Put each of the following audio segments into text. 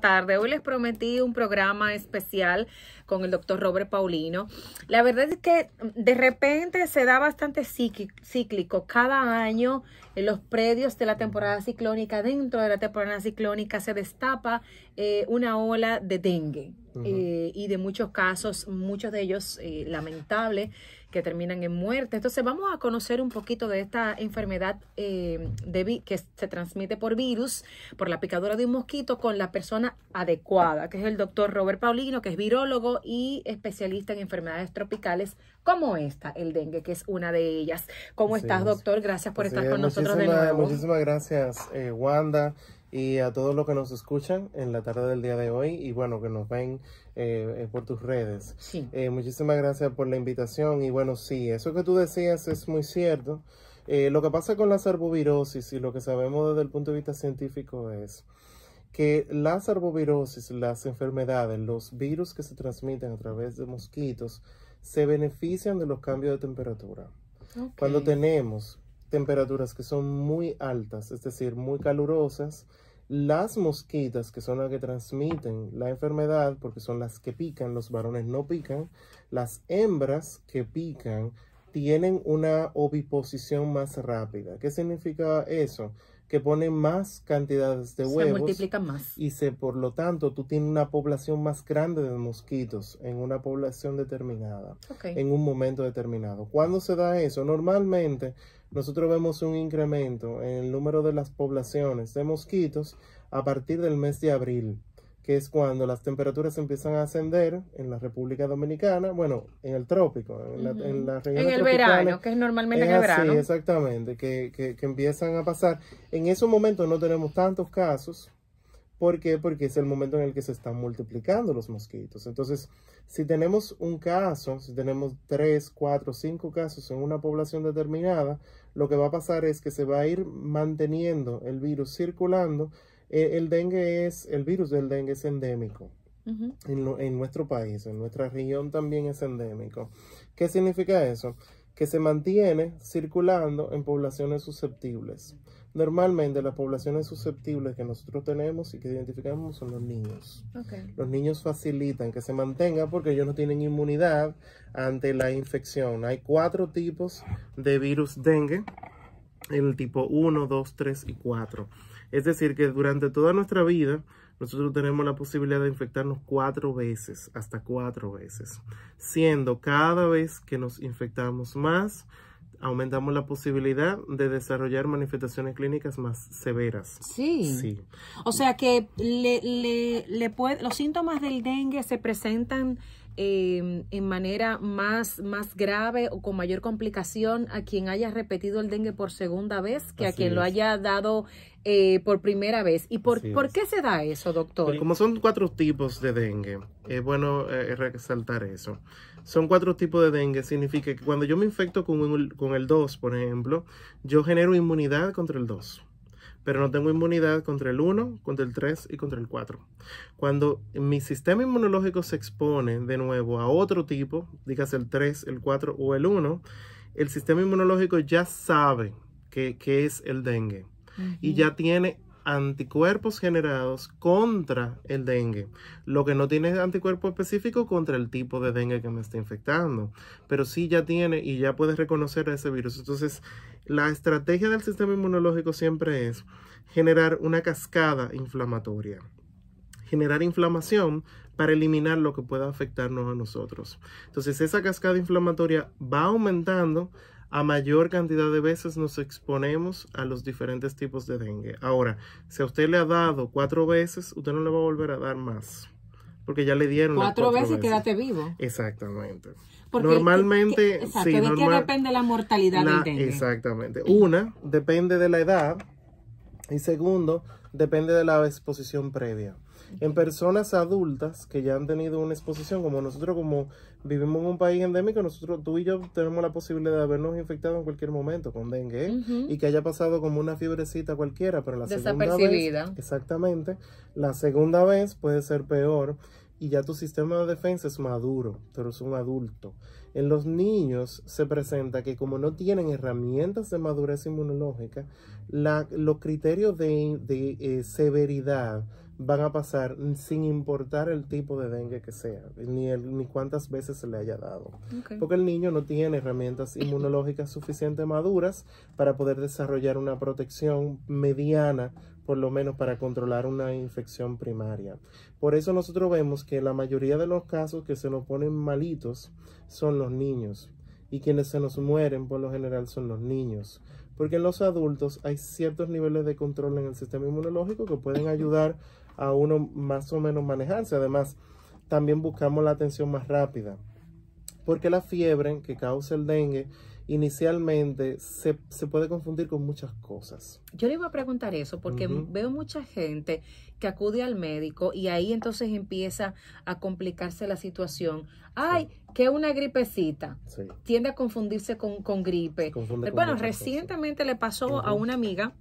Tarde. Hoy les prometí un programa especial con el doctor Robert Paulino. La verdad es que de repente se da bastante cíclico. Cada año en los predios de la temporada ciclónica, dentro de la temporada ciclónica, se destapa una ola de dengue. Y de muchos casos, muchos de ellos lamentables, que terminan en muerte. Entonces vamos a conocer un poquito de esta enfermedad que se transmite por virus, por la picadura de un mosquito, con la persona adecuada, que es el doctor Robert Paulino, que es virólogo y especialista en enfermedades tropicales como esta, el dengue, que es una de ellas. ¿Cómo estás, doctor? Gracias por estar con nosotros de nuevo. Muchísimas gracias, Wanda, y a todos los que nos escuchan en la tarde del día de hoy y bueno, que nos ven por tus redes. Sí. Muchísimas gracias por la invitación y bueno, sí, eso que tú decías es muy cierto. Lo que pasa con la arbovirosis y lo que sabemos desde el punto de vista científico es que las arbovirosis, las enfermedades, los virus que se transmiten a través de mosquitos se benefician de los cambios de temperatura. Okay. Cuando tenemos temperaturas que son muy altas, es decir, muy calurosas, las mosquitas, que son las que transmiten la enfermedad, porque son las que pican, los varones no pican, las hembras que pican tienen una oviposición más rápida. ¿Qué significa eso? Que ponen más cantidades de huevos. Se multiplican más. Y por lo tanto, tú tienes una población más grande de mosquitos en una población determinada, en un momento determinado. ¿Cuándo se da eso? Normalmente, nosotros vemos un incremento en el número de las poblaciones de mosquitos a partir del mes de abril, que es cuando las temperaturas empiezan a ascender en la República Dominicana, bueno, en el trópico, en la región en el verano, que es normalmente en el verano. Sí, exactamente, que empiezan a pasar. En esos momentos no tenemos tantos casos. ¿Por qué? Porque es el momento en el que se están multiplicando los mosquitos. Entonces, si tenemos un caso, si tenemos 3, 4, 5 casos en una población determinada, lo que va a pasar es que se va a ir manteniendo el virus circulando. El virus del dengue es endémico en nuestro país, en nuestra región también es endémico. ¿Qué significa eso? Que se mantiene circulando en poblaciones susceptibles. Normalmente las poblaciones susceptibles que nosotros tenemos y que identificamos son los niños. Los niños facilitan que se mantenga porque ellos no tienen inmunidad ante la infección. Hay 4 tipos de virus dengue, el tipo 1, 2, 3 y 4. Es decir, que durante toda nuestra vida nosotros tenemos la posibilidad de infectarnos 4 veces, hasta 4 veces. Siendo cada vez que nos infectamos más, aumentamos la posibilidad de desarrollar manifestaciones clínicas más severas. Sí. O sea que los síntomas del dengue se presentan en manera más grave o con mayor complicación a quien haya repetido el dengue por segunda vez que a quien lo haya dado por primera vez. ¿Y por qué se da eso, doctor? Pues como son 4 tipos de dengue, es bueno resaltar eso. Son 4 tipos de dengue, significa que cuando yo me infecto con el 2, por ejemplo, yo genero inmunidad contra el 2. Pero no tengo inmunidad contra el 1, contra el 3 y contra el 4. Cuando mi sistema inmunológico se expone de nuevo a otro tipo, dígase el 3, el 4 o el 1, el sistema inmunológico ya sabe que es el dengue y ya tiene anticuerpos generados contra el dengue. Lo que no tiene es anticuerpo específico contra el tipo de dengue que me está infectando, pero sí ya tiene y ya puede reconocer a ese virus. Entonces, la estrategia del sistema inmunológico siempre es generar una cascada inflamatoria, generar inflamación para eliminar lo que pueda afectarnos a nosotros. Entonces, esa cascada inflamatoria va aumentando a mayor cantidad de veces nos exponemos a los diferentes tipos de dengue. Ahora, si a usted le ha dado 4 veces, usted no le va a volver a dar más, porque ya le dieron 4 veces, quédate vivo. Exactamente. Porque normalmente, exacto, ¿de qué depende la mortalidad del dengue? Exactamente. Una, depende de la edad, y segundo, depende de la exposición previa. En personas adultas que ya han tenido una exposición, como nosotros, como vivimos en un país endémico, tú y yo tenemos la posibilidad de habernos infectado en cualquier momento con dengue, y que haya pasado como una fiebrecita cualquiera, pero la segunda vez, exactamente, la segunda vez puede ser peor, y ya tu sistema de defensa es maduro, pero es un adulto. En los niños se presenta que como no tienen herramientas de madurez inmunológica, los criterios de severidad van a pasar sin importar el tipo de dengue que sea, ni cuántas veces se le haya dado. Okay. Porque el niño no tiene herramientas inmunológicas suficientemente maduras para poder desarrollar una protección mediana, por lo menos para controlar una infección primaria. Por eso nosotros vemos que la mayoría de los casos que se nos ponen malitos son los niños. Y quienes se nos mueren por lo general son los niños. Porque en los adultos hay ciertos niveles de control en el sistema inmunológico que pueden ayudar a uno más o menos manejarse. Además, también buscamos la atención más rápida. Porque la fiebre que causa el dengue inicialmente se puede confundir con muchas cosas. Yo le iba a preguntar eso porque veo mucha gente que acude al médico y ahí entonces empieza a complicarse la situación. Ay, que una gripecita. Sí. Tiende a confundirse con gripe. Bueno, recientemente le pasó a una amiga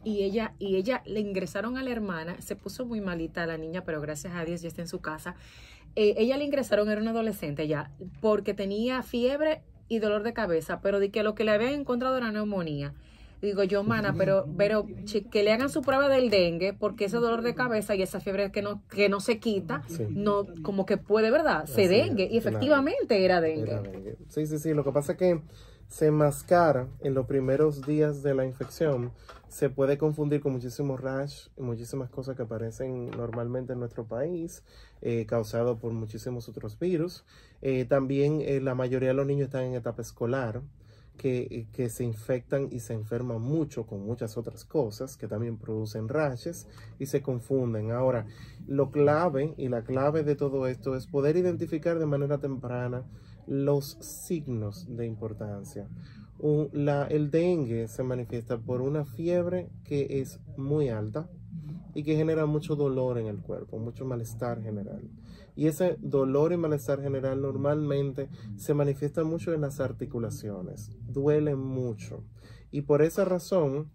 y ella le ingresaron a la hermana, se puso muy malita la niña, pero gracias a Dios ya está en su casa. Ella le ingresaron, era una adolescente ya, porque tenía fiebre y dolor de cabeza, pero de que lo que le habían encontrado era neumonía. Digo yo, mana, pero que le hagan su prueba del dengue, porque ese dolor de cabeza y esa fiebre que no se quita, no, como que puede, ¿verdad? Se dengue, y efectivamente era dengue. Sí, lo que pasa es que se enmascara en los primeros días de la infección, se puede confundir con muchísimos rash y muchísimas cosas que aparecen normalmente en nuestro país, causado por muchísimos otros virus. También la mayoría de los niños están en etapa escolar, que se infectan y se enferman mucho con muchas otras cosas que también producen rashes y se confunden. Ahora, la clave de todo esto es poder identificar de manera temprana los signos de importancia. El dengue se manifiesta por una fiebre que es muy alta y que genera mucho dolor en el cuerpo, mucho malestar general. Y ese dolor y malestar general normalmente se manifiesta mucho en las articulaciones, duele mucho. Y por esa razón,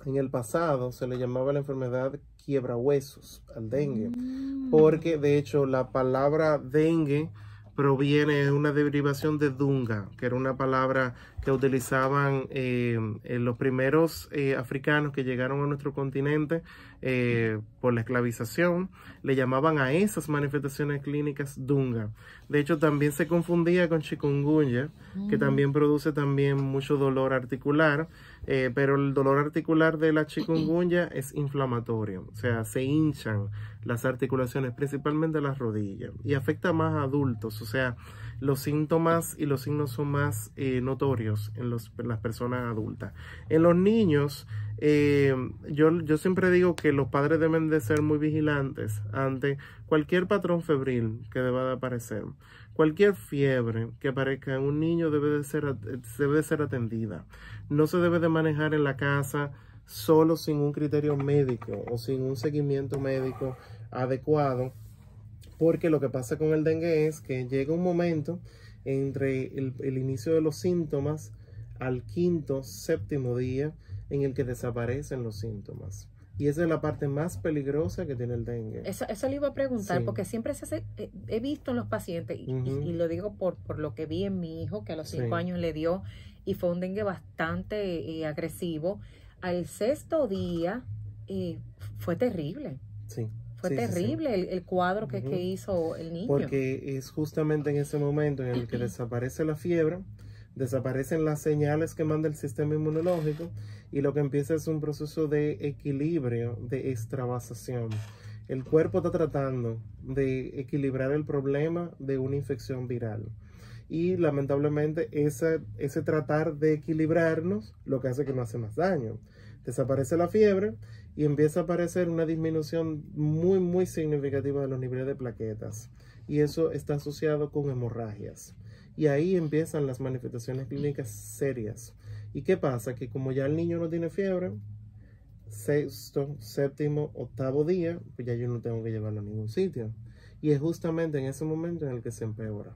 en el pasado se le llamaba la enfermedad quiebrahuesos al dengue, porque de hecho la palabra dengue proviene de una derivación de dunga, que era una palabra que utilizaban los primeros africanos que llegaron a nuestro continente por la esclavización. Le llamaban a esas manifestaciones clínicas dunga. De hecho, también se confundía con chikungunya, que también produce también mucho dolor articular, pero el dolor articular de la chikungunya es inflamatorio, o sea, se hinchan las articulaciones, principalmente las rodillas, y afecta más a adultos, o sea, los síntomas y los signos son más notorios en las personas adultas. En los niños, yo siempre digo que los padres deben de ser muy vigilantes ante cualquier patrón febril que deba de aparecer. Cualquier fiebre que aparezca en un niño debe de ser atendida. No se debe de manejar en la casa solo sin un criterio médico o sin un seguimiento médico adecuado, porque lo que pasa con el dengue es que llega un momento entre el inicio de los síntomas al quinto, séptimo día en el que desaparecen los síntomas. Y esa es la parte más peligrosa que tiene el dengue. Eso le iba a preguntar, porque siempre he visto en los pacientes, y lo digo por lo que vi en mi hijo, que a los 5 años le dio, y fue un dengue bastante agresivo. Al 6º día fue terrible. Fue terrible el cuadro que hizo el niño. Porque es justamente en ese momento en el que desaparece la fiebre, desaparecen las señales que manda el sistema inmunológico y lo que empieza es un proceso de equilibrio, de extravasación. El cuerpo está tratando de equilibrar el problema de una infección viral. Y lamentablemente ese tratar de equilibrarnos lo que hace que nos hace más daño. Desaparece la fiebre y empieza a aparecer una disminución muy, muy significativa de los niveles de plaquetas. Y eso está asociado con hemorragias. Y ahí empiezan las manifestaciones clínicas serias. ¿Y qué pasa? Que como ya el niño no tiene fiebre, 6º, 7º, 8º día, pues ya yo no tengo que llevarlo a ningún sitio. Y es justamente en ese momento en el que se empeora.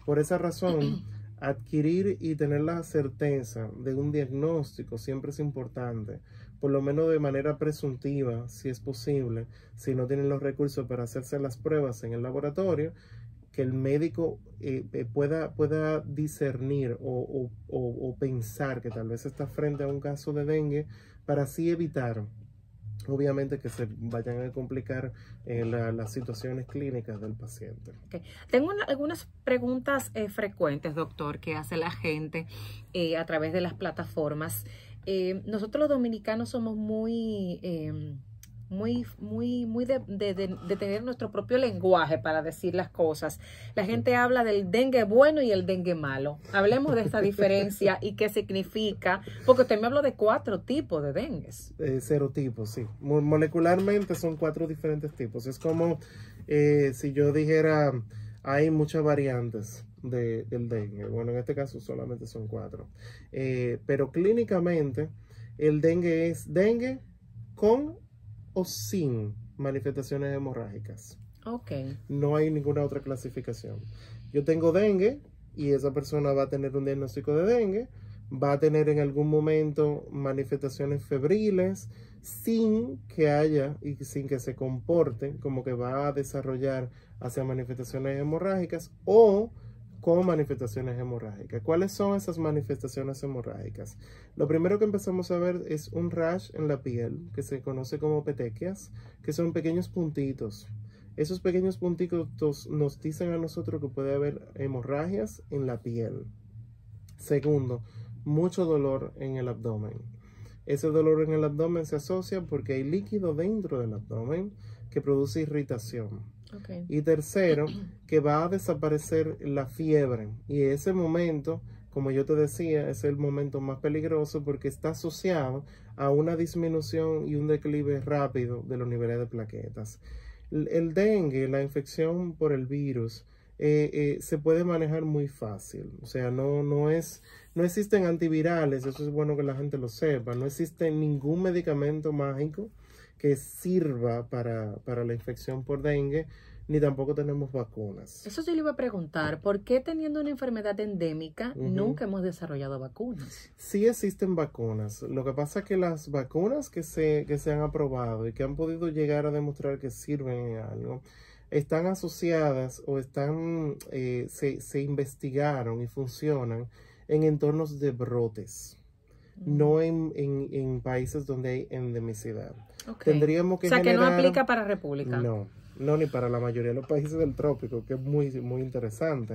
Por esa razón, adquirir y tener la certeza de un diagnóstico siempre es importante, por lo menos de manera presuntiva, si es posible, si no tienen los recursos para hacerse las pruebas en el laboratorio, que el médico pueda discernir o pensar que tal vez está frente a un caso de dengue para así evitar obviamente que se vayan a complicar las situaciones clínicas del paciente. Okay. Tengo algunas preguntas frecuentes, doctor, que hace la gente a través de las plataformas. Nosotros los dominicanos somos muy de tener nuestro propio lenguaje para decir las cosas. La gente habla del dengue bueno y el dengue malo. Hablemos de esta diferencia y qué significa, porque usted me habló de 4 tipos de dengues. Serotipos, sí. Molecularmente son 4 diferentes tipos. Es como si yo dijera, hay muchas variantes del dengue. Bueno, en este caso solamente son 4. Pero clínicamente, el dengue es dengue con o sin manifestaciones hemorrágicas. Okay. No hay ninguna otra clasificación. Yo tengo dengue y esa persona va a tener un diagnóstico de dengue, va a tener en algún momento manifestaciones febriles sin que haya y sin que se comporte como que va a desarrollar hacia manifestaciones hemorrágicas o con manifestaciones hemorrágicas. ¿Cuáles son esas manifestaciones hemorrágicas? Lo primero que empezamos a ver es un rash en la piel, que se conoce como petequias, que son pequeños puntitos. Esos pequeños puntitos nos dicen a nosotros que puede haber hemorragias en la piel. Segundo, mucho dolor en el abdomen. Ese dolor en el abdomen se asocia porque hay líquido dentro del abdomen que produce irritación. Okay. Y tercero, que va a desaparecer la fiebre. Y ese momento, como yo te decía, es el momento más peligroso porque está asociado a una disminución y un declive rápido de los niveles de plaquetas. El dengue, la infección por el virus, se puede manejar muy fácil. O sea, no existen antivirales, eso es bueno que la gente lo sepa. No existe ningún medicamento mágico que sirva para la infección por dengue, ni tampoco tenemos vacunas. Eso yo le iba a preguntar, ¿por qué teniendo una enfermedad endémica nunca hemos desarrollado vacunas? Sí existen vacunas. Lo que pasa es que las vacunas que se han aprobado y que han podido llegar a demostrar que sirven en algo, están asociadas o se investigaron y funcionan en entornos de brotes. No en países donde hay endemicidad. Okay. Tendríamos que que no aplica para República. No, ni para la mayoría de los países del trópico, que es muy, muy interesante.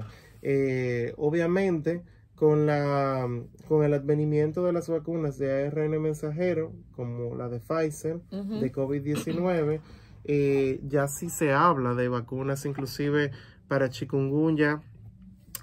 Obviamente, con el advenimiento de las vacunas de ARN mensajero, como la de Pfizer, de COVID-19, ya sí se habla de vacunas inclusive para chikungunya,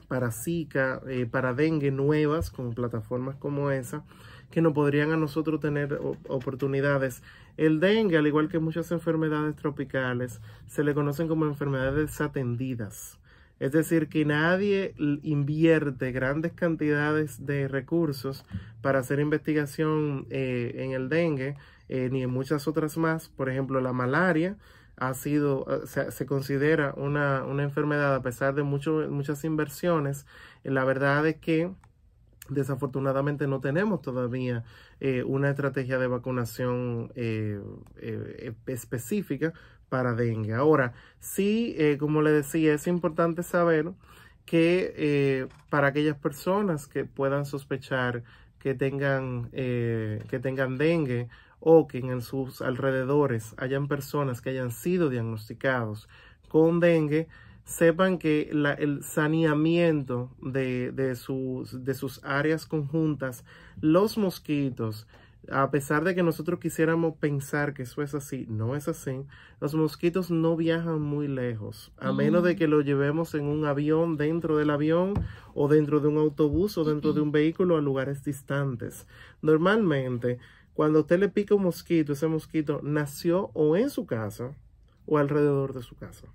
para Zika, para dengue nuevas, con plataformas como esa, que nos podrían a nosotros tener oportunidades. El dengue, al igual que muchas enfermedades tropicales, se le conocen como enfermedades desatendidas. Es decir, que nadie invierte grandes cantidades de recursos para hacer investigación en el dengue, ni en muchas otras más. Por ejemplo, la malaria se considera una enfermedad a pesar de muchas inversiones. La verdad es que desafortunadamente no tenemos todavía una estrategia de vacunación específica para dengue. Ahora, sí, como le decía, es importante saber que para aquellas personas que puedan sospechar que tengan dengue, o que en sus alrededores hayan personas que hayan sido diagnosticados con dengue, sepan que el saneamiento de sus áreas conjuntas, los mosquitos, a pesar de que nosotros quisiéramos pensar que eso es así, no es así. Los mosquitos no viajan muy lejos, a menos de que lo llevemos en un avión, dentro del avión, o dentro de un autobús, o dentro de un vehículo a lugares distantes. Normalmente, cuando usted le pica un mosquito, ese mosquito nació o en su casa o alrededor de su casa.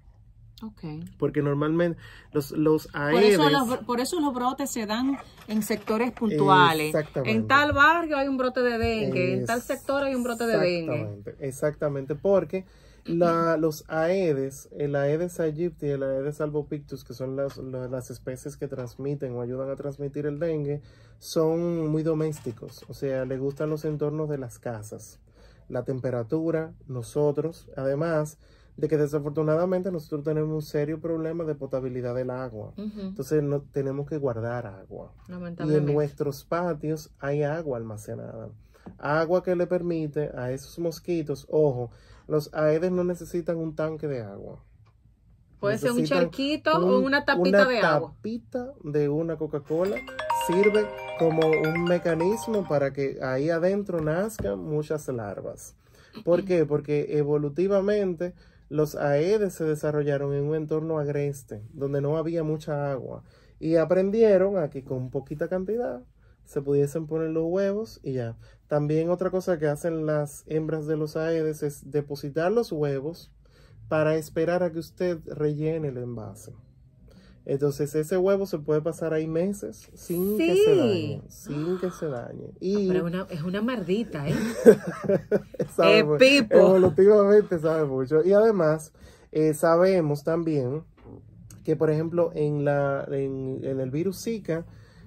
Okay. Porque normalmente los Aedes... Por eso los brotes se dan en sectores puntuales. En tal barrio hay un brote de dengue, en tal sector hay un brote de dengue. Exactamente, porque los Aedes, el Aedes aegypti y el Aedes albopictus, que son las especies que transmiten o ayudan a transmitir el dengue, son muy domésticos, o sea, le gustan los entornos de las casas, la temperatura, nosotros, además de que desafortunadamente nosotros tenemos un serio problema de potabilidad del agua. Entonces tenemos que guardar agua. Y en nuestros patios hay agua almacenada. agua que le permite a esos mosquitos, ojo, los Aedes no necesitan un tanque de agua. Puede ser un charquito o una tapita de agua. Una tapita de una Coca-Cola sirve como un mecanismo para que ahí adentro nazcan muchas larvas. ¿Por qué? Porque evolutivamente los Aedes se desarrollaron en un entorno agreste, donde no había mucha agua. Y aprendieron a que con poquita cantidad se pudiesen poner los huevos y ya. También otra cosa que hacen las hembras de los Aedes es depositar los huevos para esperar a que usted rellene el envase. Entonces ese huevo se puede pasar ahí meses sin que se dañe, sin que se dañe. Y pero es una mardita, ¿eh? Pipo. Evolutivamente sabe mucho. Y además sabemos también que, por ejemplo, en el virus Zika,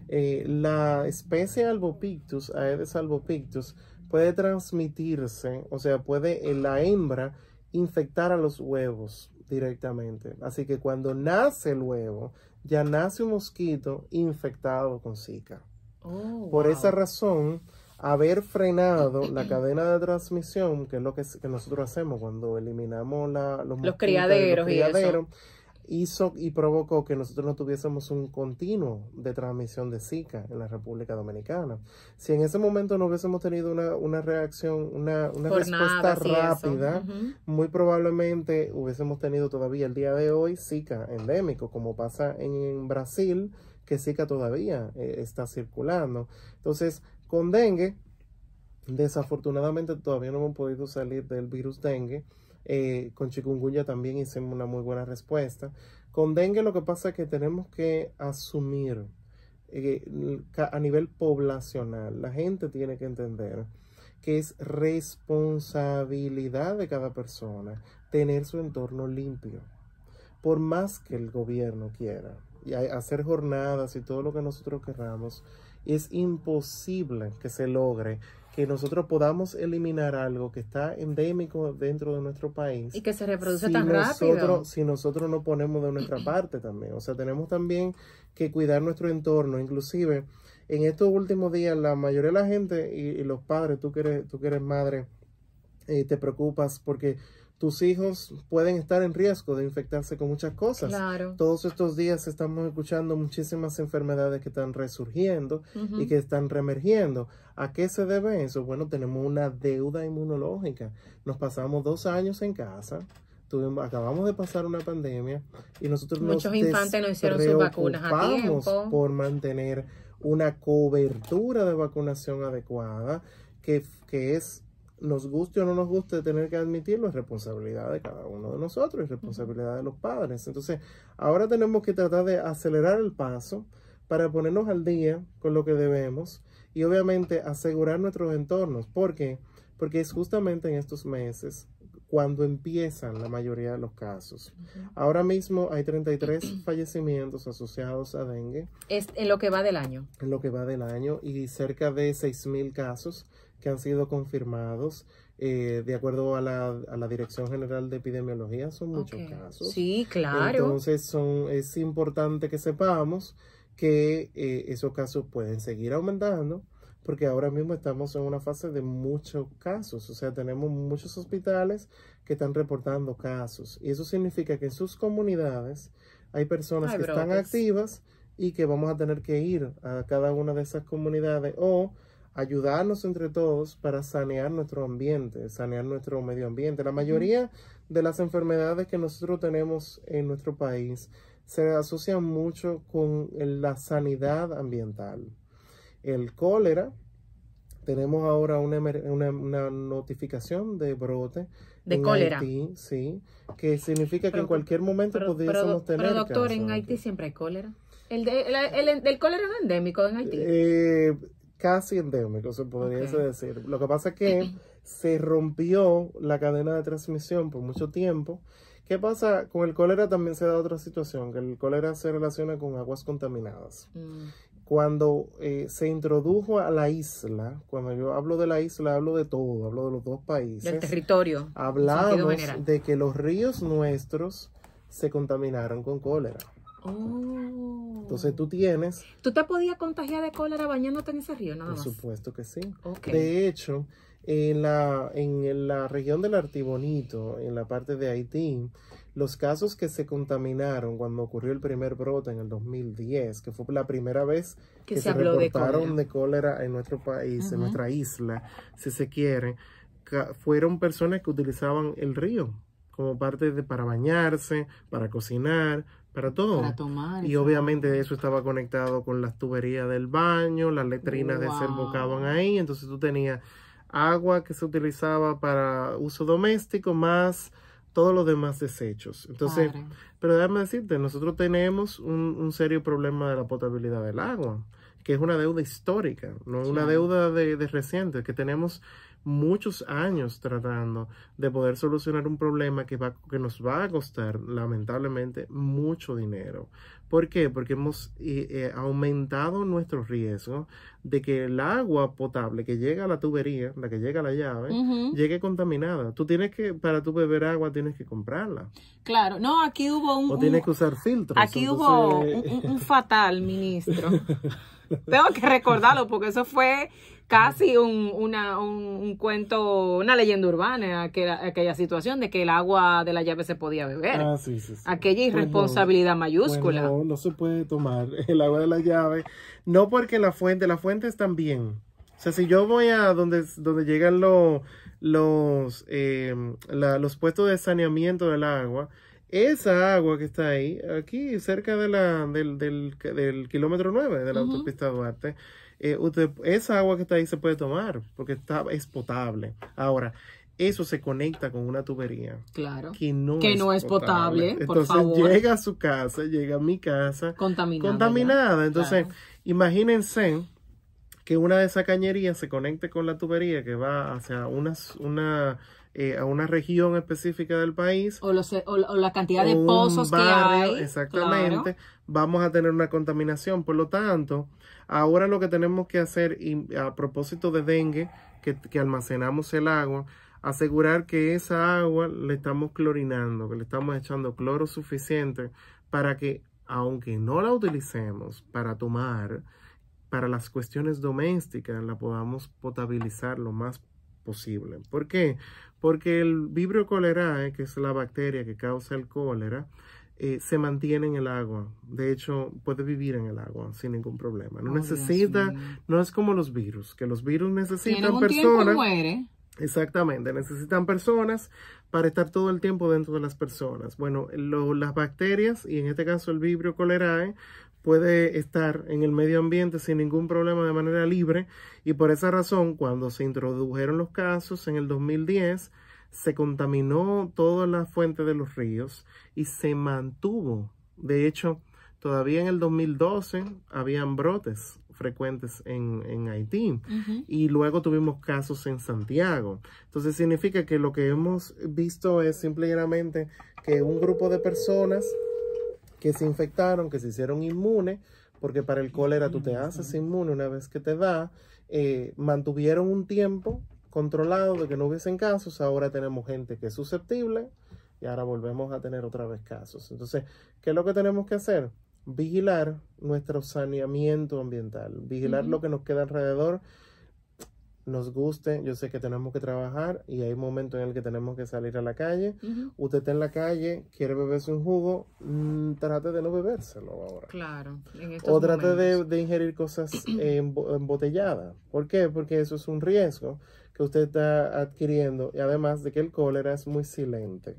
la especie Albopictus, Aedes albopictus, puede transmitirse, o sea, puede la hembra infectar a los huevos directamente. Así que cuando nace el huevo, ya nace un mosquito infectado con Zika. Por esa razón, haber frenado la cadena de transmisión, que es lo que nosotros hacemos cuando eliminamos los criaderos, hizo y provocó que nosotros no tuviésemos un continuo de transmisión de Zika en la República Dominicana. Si en ese momento no hubiésemos tenido una reacción, una respuesta rápida, muy probablemente hubiésemos tenido todavía el día de hoy Zika endémico, como pasa en Brasil, que Zika todavía está circulando. Entonces, con dengue, desafortunadamente todavía no hemos podido salir del virus dengue. Con chikungunya también hicimos una muy buena respuesta. Con dengue lo que pasa es que tenemos que asumir a nivel poblacional, la gente tiene que entender que es responsabilidad de cada persona tener su entorno limpio. Por más que el gobierno quiera y hacer jornadas y todo lo que nosotros queramos, es imposible que se logre que nosotros podamos eliminar algo que está endémico dentro de nuestro país. Y que se reproduce tan rápido. Si nosotros no ponemos de nuestra parte también. O sea, tenemos también que cuidar nuestro entorno. Inclusive, en estos últimos días, la mayoría de la gente y los padres, tú que eres madre, te preocupas porque tus hijos pueden estar en riesgo de infectarse con muchas cosas. Claro. Todos estos días estamos escuchando muchísimas enfermedades que están resurgiendo y que están reemergiendo. ¿A qué se debe eso? Bueno, tenemos una deuda inmunológica. Nos pasamos 2 años en casa. Acabamos de pasar una pandemia y nosotros muchos infantes no hicieron sus vacunas a tiempo por mantener una cobertura de vacunación adecuada, que es, nos guste o no nos guste tener que admitirlo, es responsabilidad de cada uno de nosotros, es responsabilidad de los padres. Entonces, ahora tenemos que tratar de acelerar el paso para ponernos al día con lo que debemos y obviamente asegurar nuestros entornos. ¿Por qué? Porque es justamente en estos meses cuando empiezan la mayoría de los casos. Ahora mismo hay 33 fallecimientos asociados a dengue. Es en lo que va del año. En lo que va del año y cerca de 6,000 casos que han sido confirmados. De acuerdo a la Dirección General de Epidemiología, son muchos casos. Sí, claro. Entonces es importante que sepamos que esos casos pueden seguir aumentando, porque ahora mismo estamos en una fase de muchos casos, o sea, tenemos muchos hospitales que están reportando casos, y eso significa que en sus comunidades hay personas que están activas y que vamos a tener que ir a cada una de esas comunidades o ayudarnos entre todos para sanear nuestro ambiente, sanear nuestro medio ambiente. La mayoría de las enfermedades que nosotros tenemos en nuestro país se asocian mucho con la sanidad ambiental. El cólera, tenemos ahora una notificación de brote de cólera. Haití, sí, que significa que en cualquier momento pudiésemos tener. Pero doctor, en Haití siempre hay cólera. ¿El cólera es endémico en Haití? Casi endémico, se podría decir. Lo que pasa es que se rompió la cadena de transmisión por mucho tiempo. ¿Qué pasa? Con el cólera también se da otra situación, que el cólera se relaciona con aguas contaminadas. Cuando se introdujo a la isla, cuando yo hablo de la isla, hablo de todo, hablo de los 2 países. Del territorio. Hablamos de que los ríos nuestros se contaminaron con cólera. Oh. Entonces tú tienes... ¿Tú te podías contagiar de cólera bañándote en ese río nada Por más? supuesto que sí. Okay. De hecho, en la región del Artibonito, en la parte de Haití, los casos que se contaminaron cuando ocurrió el primer brote en el 2010, que fue la primera vez que se reportaron de cólera en nuestro país, en nuestra isla, si se quiere, fueron personas que utilizaban el río como parte para bañarse, para cocinar, para todo. Para tomar. Y obviamente eso estaba conectado con las tuberías del baño, las letrinas desembocaban ahí, entonces tú tenías agua que se utilizaba para uso doméstico más todos los demás desechos. Entonces, pero déjame decirte, nosotros tenemos un serio problema de la potabilidad del agua, que es una deuda histórica, no es una deuda de reciente, que tenemos muchos años tratando de poder solucionar un problema que nos va a costar lamentablemente mucho dinero. ¿Por qué? Porque hemos aumentado nuestro riesgo de que el agua potable que llega a la tubería, la que llega a la llave, llegue contaminada. Tú tienes que, para tu beber agua, tienes que comprarla. Claro, no, aquí hubo o tienes que usar filtros. Aquí hubo un fatal ministro. Tengo que recordarlo porque eso fue casi un cuento, una leyenda urbana, aquella situación de que el agua de la llave se podía beber. Sí. Aquella irresponsabilidad mayúscula. No se puede tomar el agua de la llave, no porque las fuentes están bien. O sea, si yo voy a donde llegan los puestos de saneamiento del agua, esa agua que está ahí, aquí cerca de del kilómetro 9 de la autopista Duarte, esa agua que está ahí se puede tomar porque es potable. Ahora, eso se conecta con una tubería. Claro. Que no es potable. Por favor. Entonces llega a su casa, llega a mi casa contaminada. Entonces, imagínense que una de esas cañerías se conecte con la tubería que va hacia a una región específica del país. O la cantidad de pozos barrio, que hay. Exactamente. Claro. Vamos a tener una contaminación. Por lo tanto, ahora lo que tenemos que hacer, a propósito de dengue, que almacenamos el agua, asegurar que esa agua le estamos clorinando, que le estamos echando cloro suficiente para que, aunque no la utilicemos para tomar, para las cuestiones domésticas, la podamos potabilizar lo más posible. ¿Por qué? Porque el Vibrio cholerae, que es la bacteria que causa el cólera, se mantiene en el agua. De hecho, puede vivir en el agua sin ningún problema. No necesita, no es como los virus, que los virus necesitan personas. Muere. Exactamente, necesitan personas para estar todo el tiempo dentro de las personas. Bueno, las bacterias, y en este caso el Vibrio cholerae, puede estar en el medio ambiente sin ningún problema de manera libre, y por esa razón, cuando se introdujeron los casos en el 2010, se contaminó toda la fuente de los ríos y se mantuvo. De hecho, todavía en el 2012 habían brotes frecuentes en Haití, y luego tuvimos casos en Santiago. Entonces significa que lo que hemos visto es simplemente que un grupo de personas que se infectaron, que se hicieron inmunes, porque para el cólera tú te haces inmune una vez que te da, mantuvieron un tiempo controlado de que no hubiesen casos. Ahora tenemos gente que es susceptible y ahora volvemos a tener otra vez casos. Entonces, ¿qué es lo que tenemos que hacer? Vigilar nuestro saneamiento ambiental, vigilar lo que nos queda alrededor. Nos guste, yo sé que tenemos que trabajar y hay momentos en el que tenemos que salir a la calle. Usted está en la calle, quiere beberse un jugo, trate de no bebérselo ahora. Claro. O trate de ingerir cosas embotelladas. ¿Por qué? Porque eso es un riesgo que usted está adquiriendo, y además de que el cólera es muy silente.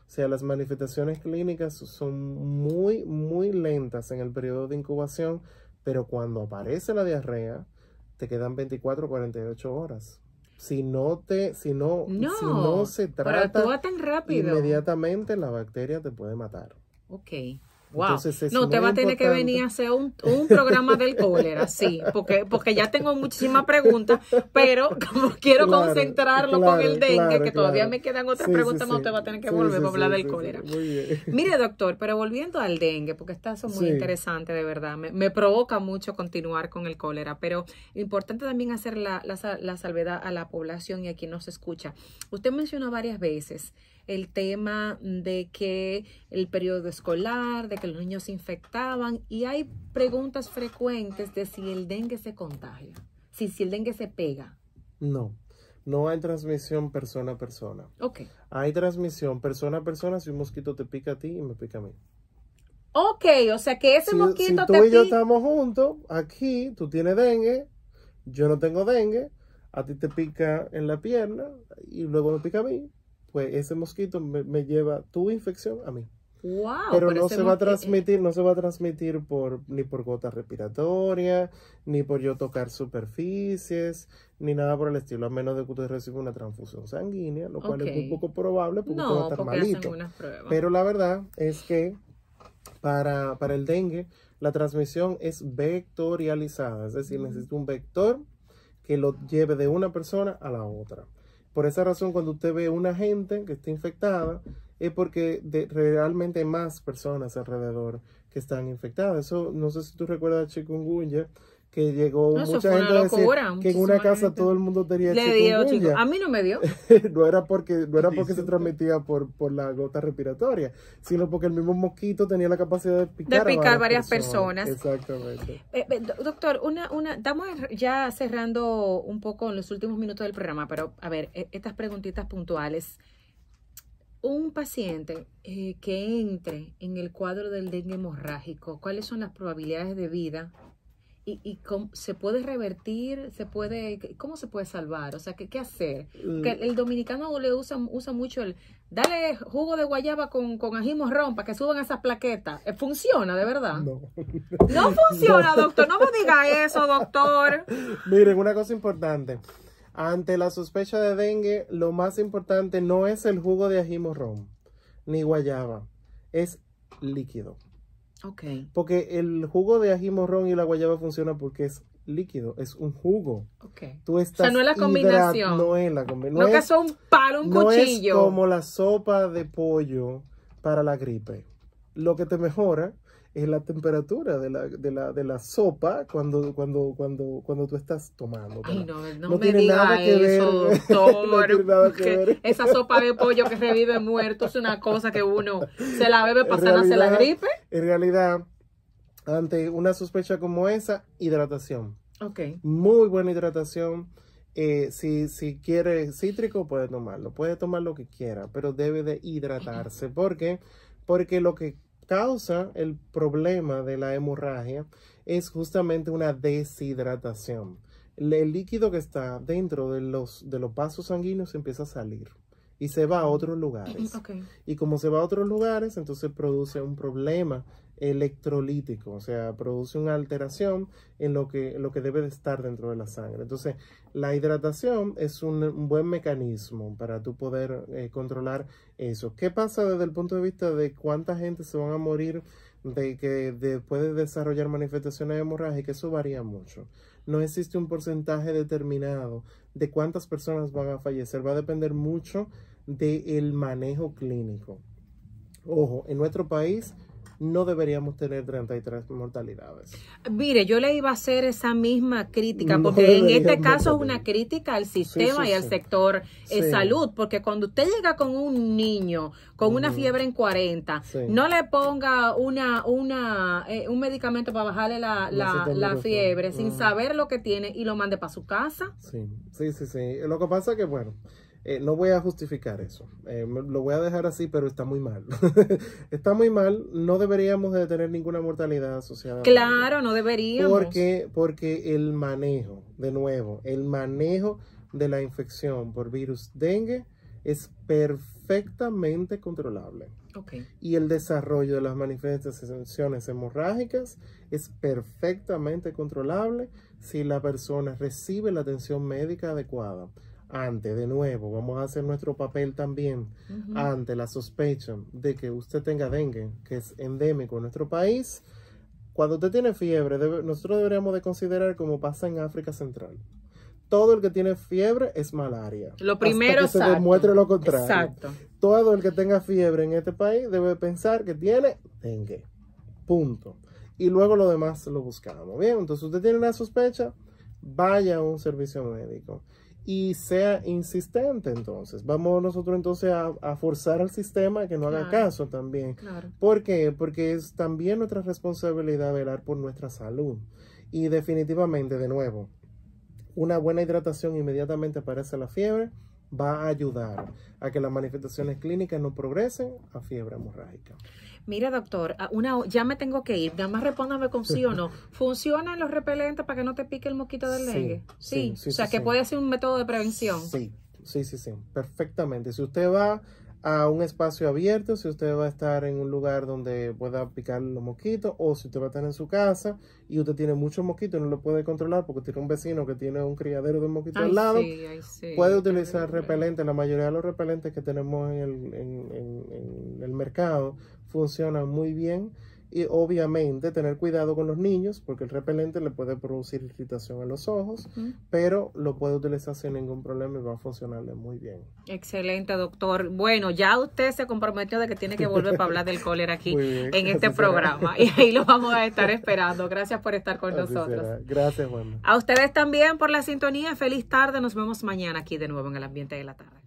O sea, las manifestaciones clínicas son muy, muy lentas en el periodo de incubación, pero cuando aparece la diarrea, te quedan 24 o 48 horas. Si no se trata tan rápido, inmediatamente, la bacteria te puede matar. Ok. Wow. Entonces, no, te va a tener que venir a hacer un programa del cólera, sí, porque ya tengo muchísimas preguntas, pero como quiero concentrarlo con el dengue, que todavía me quedan otras preguntas, no te va a tener que volver a hablar del cólera. Muy bien. Mire, doctor, pero volviendo al dengue, porque estas son muy interesantes, de verdad, me provoca mucho continuar con el cólera, pero importante también hacer la salvedad a la población y a quien nos escucha. Usted mencionó varias veces el tema de que el periodo escolar, de que los niños se infectaban, y hay preguntas frecuentes de si el dengue se contagia, si el dengue se pega. No, no hay transmisión persona a persona. Ok. Hay transmisión persona a persona si un mosquito te pica a ti y me pica a mí. Ok, o sea que ese mosquito si tú te y yo pica. estamos juntos, aquí tú tienes dengue, yo no tengo dengue, a ti te pica en la pierna y luego me pica a mí, pues ese mosquito me lleva tu infección a mí. Wow, Pero no se va a transmitir, no se va a transmitir ni por gotas respiratorias, ni por yo tocar superficies, ni nada por el estilo, a menos de que usted reciba una transfusión sanguínea, lo cual es muy poco probable porque usted va a estar malito. Pero la verdad es que para el dengue, la transmisión es vectorializada, es decir, necesita un vector que lo lleve de una persona a la otra. Por esa razón, cuando usted ve una gente que está infectada, es porque realmente hay más personas alrededor que están infectadas. Eso, no sé si tú recuerdas a chikungunya, que llegó mucha gente a decir que en una casa todo el mundo tenía chikungunya. A mí no me dio. no era porque se transmitía por la gota respiratoria, sino porque el mismo mosquito tenía la capacidad de picar varias personas. Exactamente. Doctor, estamos ya cerrando un poco en los últimos minutos del programa, pero a ver, estas preguntitas puntuales. Un paciente que entre en el cuadro del dengue hemorrágico, ¿cuáles son las probabilidades de vida? ¿Y cómo se puede revertir? ¿Cómo se puede salvar? O sea, ¿qué hacer? Que el dominicano le usa mucho dale jugo de guayaba con ají morrón para que suban esas plaquetas. ¿Funciona de verdad? No. No funciona, doctor. No me diga eso, doctor. Miren, una cosa importante. Ante la sospecha de dengue, lo más importante no es el jugo de ají morrón, ni guayaba, es líquido. Okay. Porque el jugo de ají morrón y la guayaba funciona porque es líquido, es un jugo. Okay. Tú estás, o sea, no es la combinación. No es la combinación. No que es un palo, un cuchillo. No es como la sopa de pollo para la gripe. Lo que te mejora es la temperatura de la sopa cuando tú estás tomando. Ay, no me tiene diga nada que eso, ver. doctor. No tiene nada que ver. Esa sopa de pollo que revive muerto es una cosa que uno se la bebe para sanarse la gripe. En realidad, ante una sospecha como esa, hidratación. Okay. Muy buena hidratación. Si quiere cítrico, puede tomarlo. Puede tomar lo que quiera, pero debe de hidratarse. ¿Por qué? Porque lo que causa el problema de la hemorragia es justamente una deshidratación. El líquido que está dentro de los vasos sanguíneos empieza a salir y se va a otros lugares. Okay. Y como se va a otros lugares, entonces produce un problema electrolítico, o sea, produce una alteración en lo que debe de estar dentro de la sangre. Entonces, la hidratación es un buen mecanismo para tú poder controlar eso. ¿Qué pasa desde el punto de vista de cuánta gente se van a morir después de desarrollar manifestaciones hemorrágicas? Eso varía mucho. No existe un porcentaje determinado de cuántas personas van a fallecer. Va a depender mucho del manejo clínico. Ojo, en nuestro país no deberíamos tener 33 mortalidades. Mire, yo le iba a hacer esa misma crítica, porque en este caso es una crítica al sistema y al sector salud, porque cuando usted llega con un niño con una fiebre en 40, no le ponga un medicamento para bajarle la fiebre sin saber lo que tiene y lo mande para su casa. Sí. Lo que pasa es que, bueno, no voy a justificar eso, lo voy a dejar así, pero está muy mal. Está muy mal, no deberíamos de tener ninguna mortalidad asociada. Claro, no deberíamos. Porque el manejo, de nuevo, el manejo de la infección por virus dengue es perfectamente controlable. Okay. Y el desarrollo de las manifestaciones hemorrágicas es perfectamente controlable si la persona recibe la atención médica adecuada. Ante, de nuevo, vamos a hacer nuestro papel también ante la sospecha de que usted tenga dengue, que es endémico en nuestro país. Cuando usted tiene fiebre, nosotros deberíamos de considerar como pasa en África Central. Todo el que tiene fiebre es malaria. Lo primero, hasta que se demuestre lo contrario. Exacto. Todo el que tenga fiebre en este país debe pensar que tiene dengue. Punto. Y luego lo demás lo buscamos. Bien, entonces usted tiene una sospecha, vaya a un servicio médico. y sea insistente. Entonces vamos nosotros entonces a forzar al sistema que no haga caso también. ¿Por qué? Porque es también nuestra responsabilidad velar por nuestra salud. Y definitivamente, de nuevo, una buena hidratación inmediatamente aparece la fiebre va a ayudar a que las manifestaciones clínicas no progresen a fiebre hemorrágica. Mira, doctor, ya me tengo que ir. Nada más respóndame con sí o no. ¿Funcionan los repelentes para que no te pique el mosquito del dengue? Sí. O sea, que puede ser un método de prevención. Sí. Perfectamente. Si usted va a un espacio abierto, si usted va a estar en un lugar donde pueda picar los mosquitos, o si usted va a estar en su casa y usted tiene muchos mosquitos y no lo puede controlar porque tiene un vecino que tiene un criadero de mosquitos al lado, puede utilizar repelente. La mayoría de los repelentes que tenemos en el mercado funcionan muy bien. Y obviamente tener cuidado con los niños porque el repelente le puede producir irritación en los ojos, pero lo puede utilizar sin ningún problema y va a funcionarle muy bien. Excelente, doctor. Bueno, ya usted se comprometió de que tiene que volver para hablar del cólera aquí en este programa y ahí lo vamos a estar esperando. Gracias por estar con nosotros. Gracias, Wanda. A ustedes también por la sintonía. Feliz tarde. Nos vemos mañana aquí de nuevo en el ambiente de la tarde.